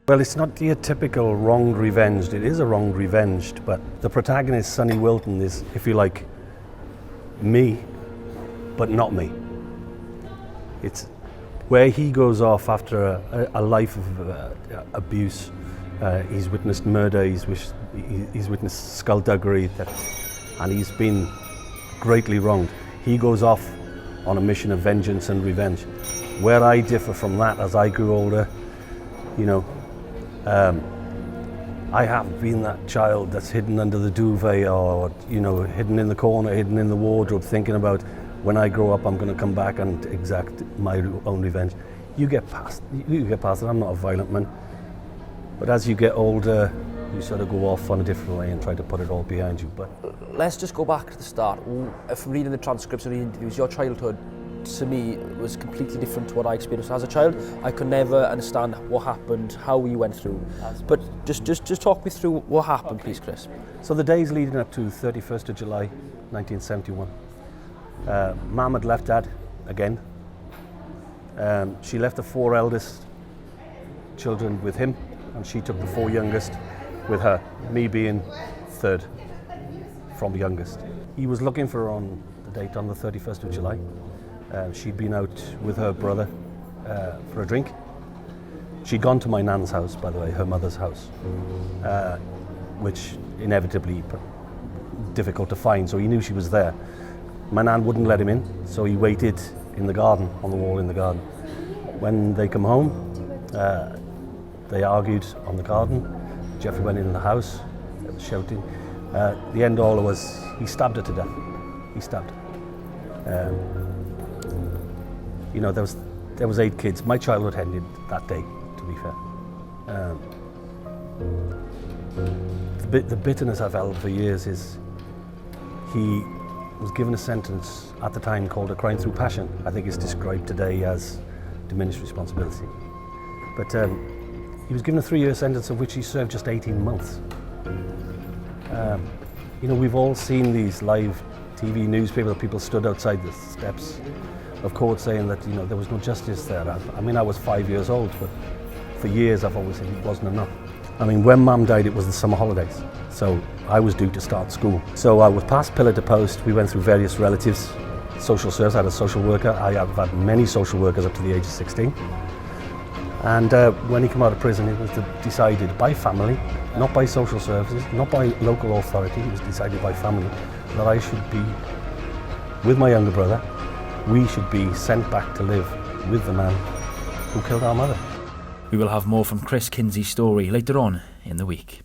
Well, it's not your typical wronged revenged. It is a wronged revenged, but the protagonist, Sonny Wilton, is, if you like, me, but not me. It's where he goes off after a life of abuse. He's witnessed murder, he's witnessed skullduggery, and he's been greatly wronged. He goes off on a mission of vengeance and revenge. Where I differ from that as I grew older, you know, I have been that child that's hidden under the duvet, or, you know, hidden in the corner, hidden in the wardrobe, thinking about when I grow up I'm going to come back and exact my own revenge. You get past it. I'm not a violent man. But as you get older, you sort of go off on a different way and try to put it all behind you. But let's just go back to the start. From reading the transcripts and the interviews, your childhood, to me, was completely different to what I experienced as a child. I could never understand what happened, how you went through. But just talk me through what happened, please, Chris. So the days leading up to 31st of July, 1971, Mum had left Dad again. She left the 4 eldest children with him, and she took the 4 youngest with her, me being 3rd from the youngest. He was looking for her on the date on the 31st of July. She'd been out with her brother for a drink. She'd gone to my nan's house, by the way, her mother's house, which inevitably difficult to find, so he knew she was there. My nan wouldn't let him in, so he waited in the garden, on the wall in the garden. When they come home, they argued on the garden. Jeffrey went in the house, shouting. The end all was, he stabbed her to death. He stabbed her. You know, there was 8 kids. My childhood ended that day, to be fair. The bitterness I've held for years is he was given a sentence at the time called a crime through passion. I think it's described today as diminished responsibility. But he was given a 3-year sentence of which he served just 18 months. You know, we've all seen these live TV newspaper that people stood outside the steps of court saying that, you know, there was no justice there. I mean, I was 5 years old, but for years I've always said it wasn't enough. I mean, when Mum died, it was the summer holidays, so I was due to start school. So I was passed pillar to post. We went through various relatives, social service. I had a social worker. I have had many social workers up to the age of 16. And when he came out of prison, it was decided by family, not by social services, not by local authority. It was decided by family that I should be with my younger brother. We should be sent back to live with the man who killed our mother. We will have more from Chris Kinsey's story later on in the week.